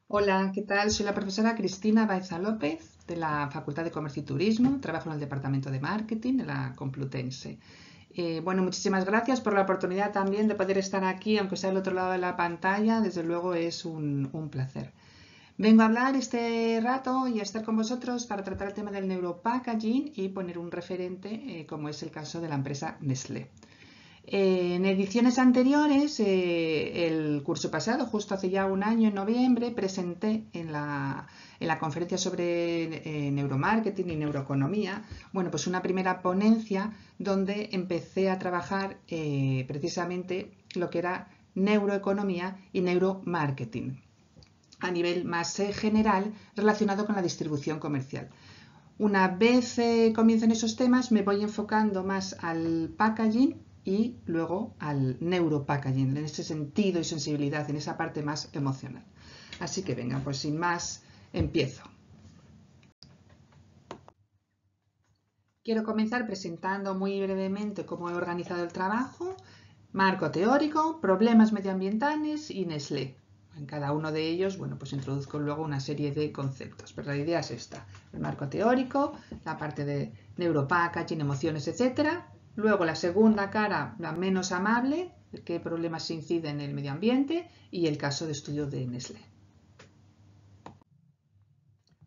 Hola, ¿qué tal? Soy la profesora Cristina Baeza López de la Facultad de Comercio y Turismo. Trabajo en el Departamento de Marketing de la Complutense. Bueno, muchísimas gracias por la oportunidad también de poder estar aquí, aunque sea al otro lado de la pantalla. Desde luego es un placer. Vengo a hablar este rato y a estar con vosotros para tratar el tema del neuropackaging y poner un referente, como es el caso de la empresa Nestlé. En ediciones anteriores, el curso pasado, justo hace ya un año, en noviembre, presenté en la conferencia sobre neuromarketing y neuroeconomía, bueno, pues una primera ponencia donde empecé a trabajar precisamente lo que era neuroeconomía y neuromarketing a nivel más general relacionado con la distribución comercial. Una vez comiencen esos temas, me voy enfocando más al packaging y luego al neuropackaging, en ese sentido y sensibilidad, en esa parte más emocional. Así que venga, pues sin más, empiezo. Quiero comenzar presentando muy brevemente cómo he organizado el trabajo, marco teórico, problemas medioambientales y Nestlé. En cada uno de ellos, bueno, pues introduzco luego una serie de conceptos, pero la idea es esta: el marco teórico, la parte de neuropackaging, emociones, etcétera. Luego la segunda cara, la menos amable, qué problemas se inciden en el medio ambiente y el caso de estudio de Nestlé.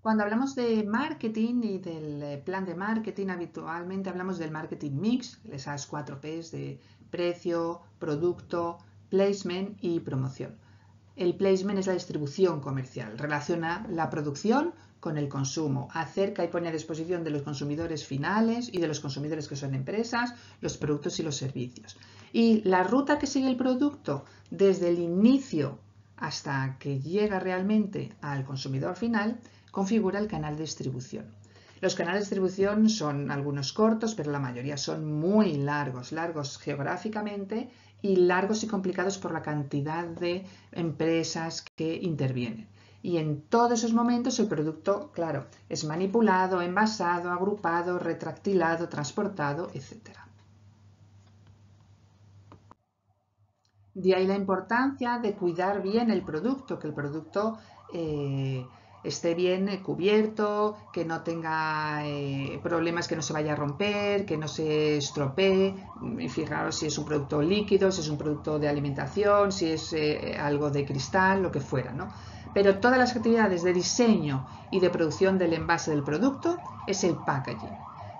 Cuando hablamos de marketing y del plan de marketing, habitualmente hablamos del marketing mix, esas 4 P's de precio, producto, placement y promoción. El placement es la distribución comercial, relaciona la producción con el consumo, acerca y pone a disposición de los consumidores finales y de los consumidores que son empresas, los productos y los servicios. Y la ruta que sigue el producto desde el inicio hasta que llega realmente al consumidor final configura el canal de distribución. Los canales de distribución son algunos cortos, pero la mayoría son muy largos, largos geográficamente y largos y complicados por la cantidad de empresas que intervienen. Y en todos esos momentos el producto, claro, es manipulado, envasado, agrupado, retractilado, transportado, etc. De ahí la importancia de cuidar bien el producto, que el producto esté bien cubierto, que no tenga problemas, que no se vaya a romper, que no se estropee. Fijaros si es un producto líquido, si es un producto de alimentación, si es algo de cristal, lo que fuera, ¿no? Pero todas las actividades de diseño y de producción del envase del producto es el packaging.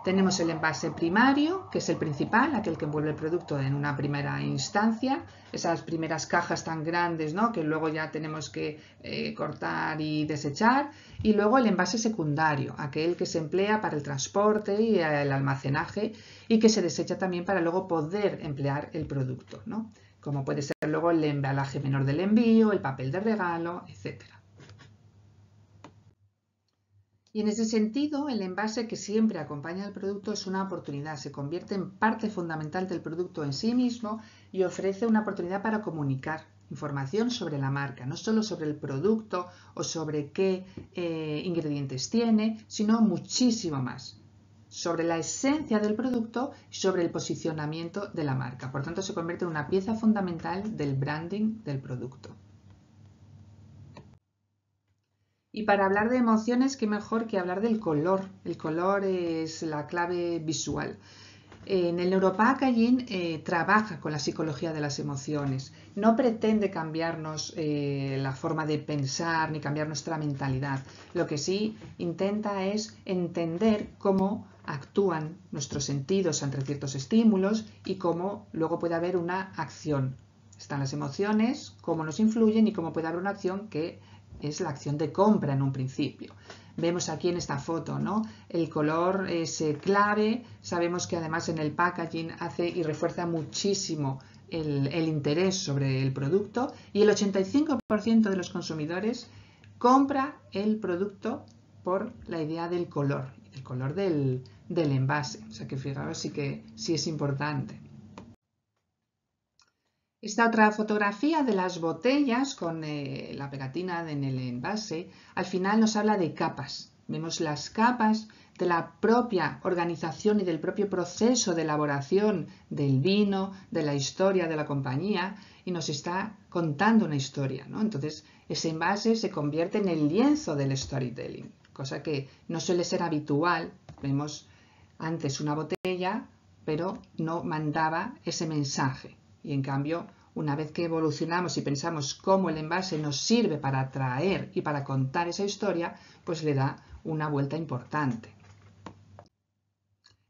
Tenemos el envase primario, que es el principal, aquel que envuelve el producto en una primera instancia, esas primeras cajas tan grandes, ¿no?, que luego ya tenemos que cortar y desechar, y luego el envase secundario, aquel que se emplea para el transporte y el almacenaje y que se desecha también para luego poder emplear el producto, ¿no?, como puede ser luego el embalaje menor del envío, el papel de regalo, etc. Y en ese sentido, el envase que siempre acompaña al producto es una oportunidad, se convierte en parte fundamental del producto en sí mismo y ofrece una oportunidad para comunicar información sobre la marca, no solo sobre el producto o sobre qué ingredientes tiene, sino muchísimo más, sobre la esencia del producto y sobre el posicionamiento de la marca. Por tanto, se convierte en una pieza fundamental del branding del producto. Y para hablar de emociones, qué mejor que hablar del color. El color es la clave visual. En el neuropackaging trabaja con la psicología de las emociones. No pretende cambiarnos la forma de pensar ni cambiar nuestra mentalidad. Lo que sí intenta es entender cómo actúan nuestros sentidos ante ciertos estímulos y cómo luego puede haber una acción. Están las emociones, cómo nos influyen y cómo puede haber una acción que es la acción de compra en un principio. Vemos aquí en esta foto, ¿no?, el color es clave. Sabemos que además en el packaging hace y refuerza muchísimo el interés sobre el producto, y el 85% de los consumidores compra el producto por la idea del color, el color del envase. O sea que fijaros, sí es importante. Esta otra fotografía de las botellas con la pegatina en el envase, al final nos habla de capas. Vemos las capas de la propia organización y del propio proceso de elaboración del vino, de la historia de la compañía, y nos está contando una historia, ¿no? Entonces, ese envase se convierte en el lienzo del storytelling, cosa que no suele ser habitual. Vemos antes una botella, pero no mandaba ese mensaje. Y en cambio, una vez que evolucionamos y pensamos cómo el envase nos sirve para atraer y para contar esa historia, pues le da una vuelta importante.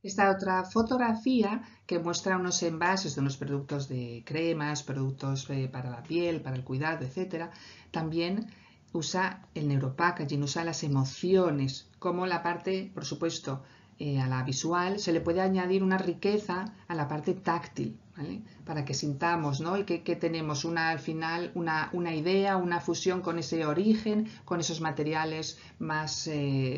Esta otra fotografía que muestra unos envases de unos productos de cremas, productos para la piel, para el cuidado, etc. También usa el neuropackaging, usa las emociones, como la parte, por supuesto, a la visual, se le puede añadir una riqueza a la parte táctil, ¿vale? Para que sintamos, ¿no? Y que tenemos al final una idea, una fusión con ese origen, con esos materiales más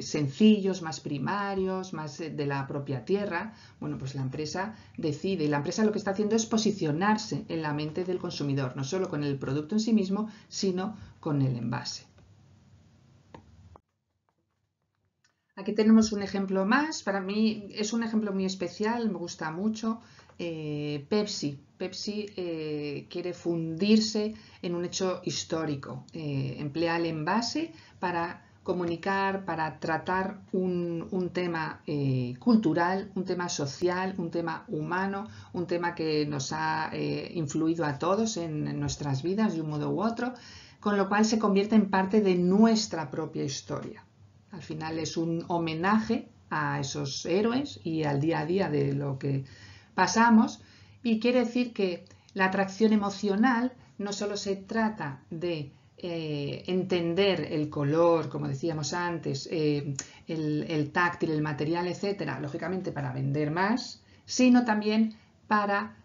sencillos, más primarios, más de la propia tierra. Bueno, pues la empresa decide, y la empresa lo que está haciendo es posicionarse en la mente del consumidor, no solo con el producto en sí mismo, sino con el envase. Aquí tenemos un ejemplo más, para mí es un ejemplo muy especial, me gusta mucho. Pepsi quiere fundirse en un hecho histórico, emplea el envase para comunicar, para tratar un tema cultural, un tema social, un tema humano, un tema que nos ha influido a todos en nuestras vidas de un modo u otro, con lo cual se convierte en parte de nuestra propia historia. Al final es un homenaje a esos héroes y al día a día de lo que pasamos, y quiere decir que la atracción emocional no solo se trata de entender el color, como decíamos antes, el táctil, el material, etcétera, lógicamente para vender más, sino también para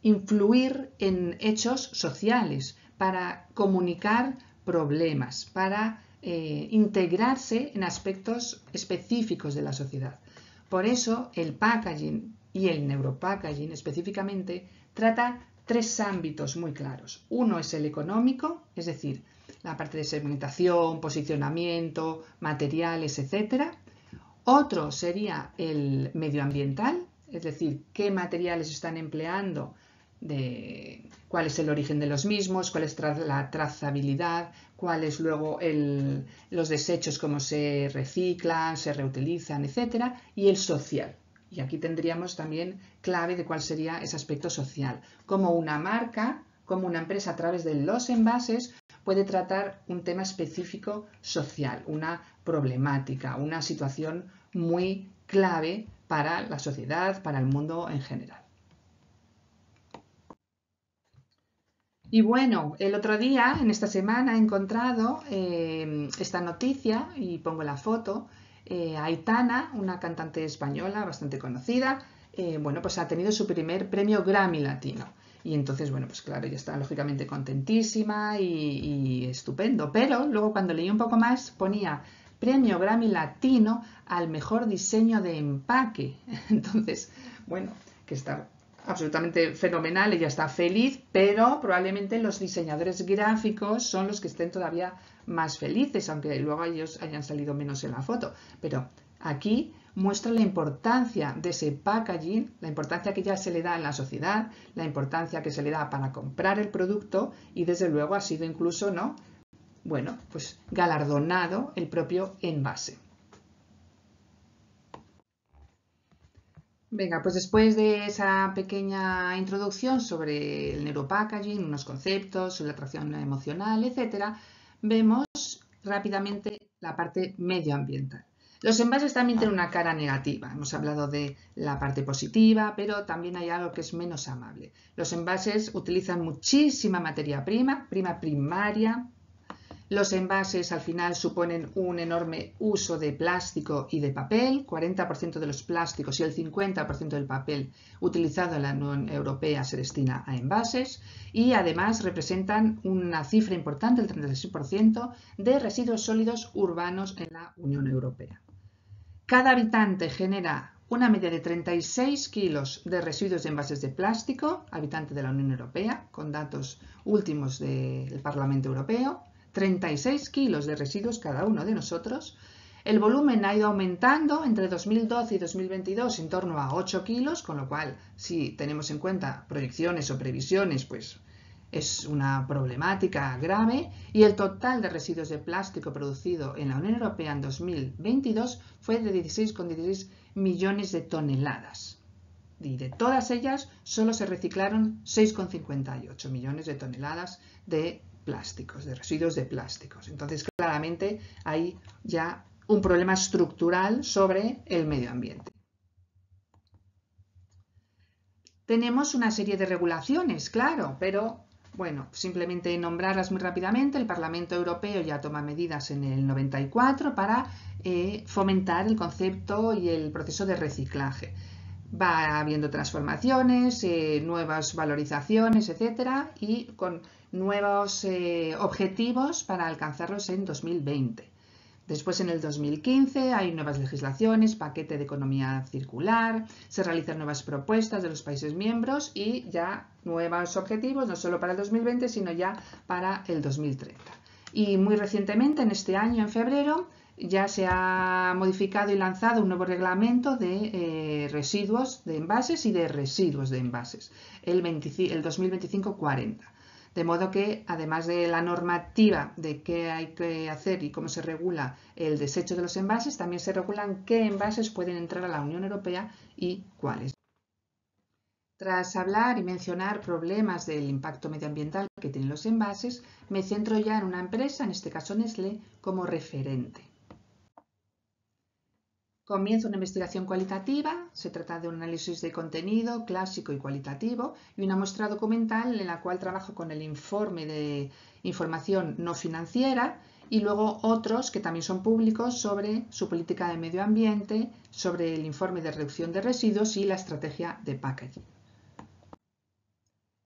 influir en hechos sociales, para comunicar problemas, para integrarse en aspectos específicos de la sociedad. Por eso el packaging y el neuropackaging específicamente trata tres ámbitos muy claros. Uno es el económico, es decir, la parte de segmentación, posicionamiento, materiales, etc. Otro sería el medioambiental, es decir, qué materiales están empleando, cuál es el origen de los mismos, cuál es la trazabilidad, cuáles luego los desechos, cómo se reciclan, se reutilizan, etc. Y el social. Y aquí tendríamos también clave de cuál sería ese aspecto social. Cómo una marca, cómo una empresa a través de los envases puede tratar un tema específico social, una problemática, una situación muy clave para la sociedad, para el mundo en general. Y bueno, el otro día, en esta semana, he encontrado esta noticia y pongo la foto. Aitana, una cantante española bastante conocida, bueno, pues ha tenido su primer premio Grammy Latino. Y entonces, bueno, pues claro, ella está lógicamente contentísima y estupendo. Pero luego cuando leí un poco más ponía premio Grammy Latino al mejor diseño de empaque. Entonces, bueno, que está absolutamente fenomenal, ella está feliz, pero probablemente los diseñadores gráficos son los que estén todavía más felices, aunque luego ellos hayan salido menos en la foto. Pero aquí muestra la importancia de ese packaging, la importancia que ya se le da en la sociedad, la importancia que se le da para comprar el producto, y desde luego ha sido incluso, ¿no? Bueno, pues galardonado el propio envase. Venga, pues después de esa pequeña introducción sobre el neuropackaging, unos conceptos, sobre la atracción emocional, etc., vemos rápidamente la parte medioambiental. Los envases también tienen una cara negativa. Hemos hablado de la parte positiva, pero también hay algo que es menos amable. Los envases utilizan muchísima materia prima, primaria. Los envases al final suponen un enorme uso de plástico y de papel. 40% de los plásticos y el 50% del papel utilizado en la Unión Europea se destina a envases, y además representan una cifra importante, el 36%, de residuos sólidos urbanos en la Unión Europea. Cada habitante genera una media de 36 kilos de residuos de envases de plástico, habitante de la Unión Europea, con datos últimos del Parlamento Europeo. 36 kilos de residuos cada uno de nosotros. El volumen ha ido aumentando entre 2012 y 2022 en torno a 8 kilos, con lo cual, si tenemos en cuenta proyecciones o previsiones, pues Es una problemática grave y el total de residuos de plástico producido en la Unión Europea en 2022 fue de 16,16 millones de toneladas. Y de todas ellas solo se reciclaron 6,58 millones de toneladas de plásticos, de residuos de plásticos. Entonces, claramente hay ya un problema estructural sobre el medio ambiente. Tenemos una serie de regulaciones, claro, pero bueno, simplemente nombrarlas muy rápidamente. El Parlamento Europeo ya toma medidas en el 94 para fomentar el concepto y el proceso de reciclaje. Va habiendo transformaciones, nuevas valorizaciones, etcétera, y con nuevos objetivos para alcanzarlos en 2020. Después, en el 2015, hay nuevas legislaciones, paquete de economía circular, se realizan nuevas propuestas de los países miembros y ya nuevos objetivos, no solo para el 2020, sino ya para el 2030. Y muy recientemente, en este año, en febrero, ya se ha modificado y lanzado un nuevo reglamento de residuos de envases y de residuos de envases, el 2025-40. De modo que, además de la normativa de qué hay que hacer y cómo se regula el desecho de los envases, también se regulan qué envases pueden entrar a la Unión Europea y cuáles. Tras hablar y mencionar problemas del impacto medioambiental que tienen los envases, me centro ya en una empresa, en este caso Nestlé, como referente. Comienza una investigación cualitativa, se trata de un análisis de contenido clásico y cualitativo y una muestra documental en la cual trabajo con el informe de información no financiera y luego otros que también son públicos sobre su política de medio ambiente, sobre el informe de reducción de residuos y la estrategia de packaging.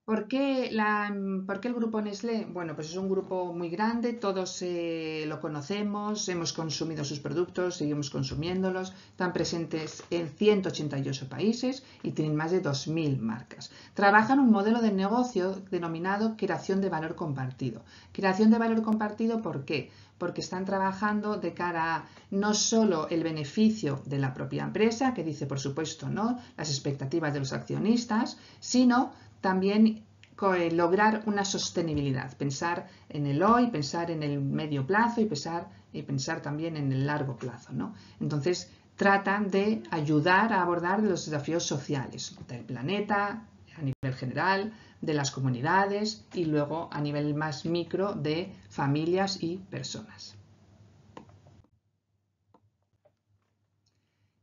¿Por qué el grupo Nestlé? Bueno, pues es un grupo muy grande, todos lo conocemos, hemos consumido sus productos, seguimos consumiéndolos, están presentes en 188 países y tienen más de 2.000 marcas. Trabajan un modelo de negocio denominado creación de valor compartido. Creación de valor compartido, ¿por qué? Porque están trabajando de cara a no solo el beneficio de la propia empresa, que dice, por supuesto, ¿no?, las expectativas de los accionistas, sino también lograr una sostenibilidad, pensar en el hoy, pensar en el medio plazo y pensar también en el largo plazo, ¿no? Entonces, tratan de ayudar a abordar los desafíos sociales del planeta a nivel general, de las comunidades y luego a nivel más micro de familias y personas.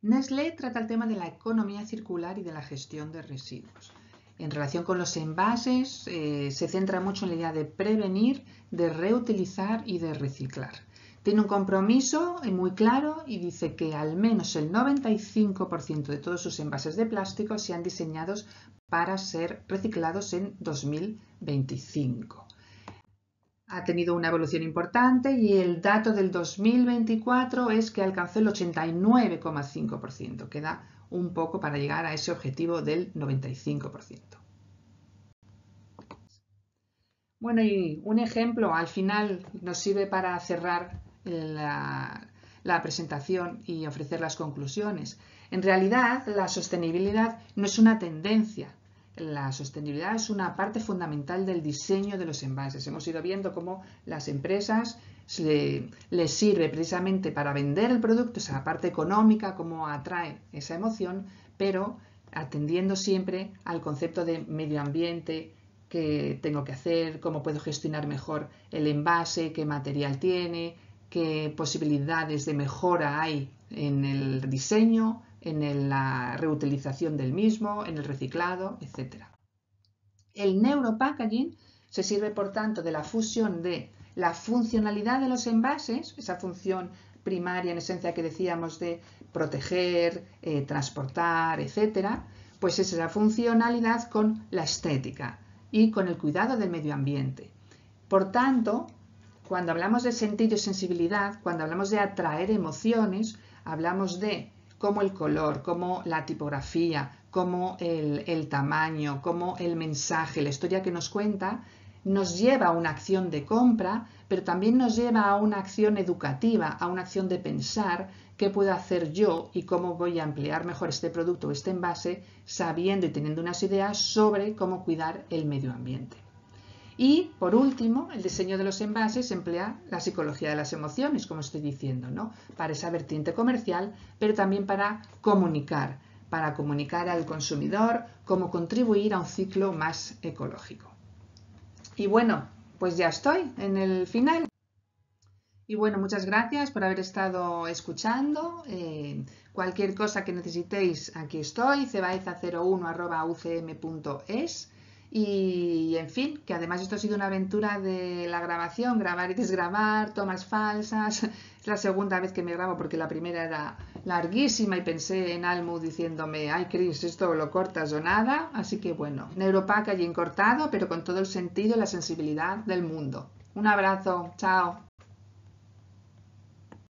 Nestlé trata el tema de la economía circular y de la gestión de residuos. En relación con los envases, se centra mucho en la idea de prevenir, de reutilizar y de reciclar. Tiene un compromiso muy claro y dice que al menos el 95% de todos sus envases de plástico sean diseñados para ser reciclados en 2025. Ha tenido una evolución importante y el dato del 2024 es que alcanzó el 89,5%. Queda un poco para llegar a ese objetivo del 95%. Bueno, y un ejemplo al final nos sirve para cerrar la presentación y ofrecer las conclusiones. En realidad, la sostenibilidad no es una tendencia. La sostenibilidad es una parte fundamental del diseño de los envases. Hemos ido viendo cómo las empresas les sirve precisamente para vender el producto, esa parte económica, cómo atrae esa emoción, pero atendiendo siempre al concepto de medio ambiente, qué tengo que hacer, cómo puedo gestionar mejor el envase, qué material tiene, qué posibilidades de mejora hay en el diseño, en la reutilización del mismo, en el reciclado, etc. El neuropackaging se sirve, por tanto, de la fusión de la funcionalidad de los envases, esa función primaria en esencia que decíamos de proteger, transportar, etc., pues es la funcionalidad con la estética y con el cuidado del medio ambiente. Por tanto, cuando hablamos de sentido y sensibilidad, cuando hablamos de atraer emociones, hablamos de cómo el color, cómo la tipografía, cómo el tamaño, cómo el mensaje, la historia que nos cuenta, nos lleva a una acción de compra, pero también nos lleva a una acción educativa, a una acción de pensar qué puedo hacer yo y cómo voy a emplear mejor este producto o este envase, sabiendo y teniendo unas ideas sobre cómo cuidar el medio ambiente. Y, por último, el diseño de los envases emplea la psicología de las emociones, como estoy diciendo, ¿no? Para esa vertiente comercial, pero también para comunicar al consumidor cómo contribuir a un ciclo más ecológico. Y bueno, pues ya estoy en el final. Y bueno, muchas gracias por haber estado escuchando. Cualquier cosa que necesitéis, aquí estoy, cebaiza01@ucm.es. Y en fin, que además esto ha sido una aventura de la grabación, grabar y desgrabar, tomas falsas. Es la segunda vez que me grabo porque la primera era larguísima y pensé en Almu diciéndome, ay Cris, esto lo cortas o nada. Así que bueno, neuropackaging cortado, pero con todo el sentido y la sensibilidad del mundo. Un abrazo, chao.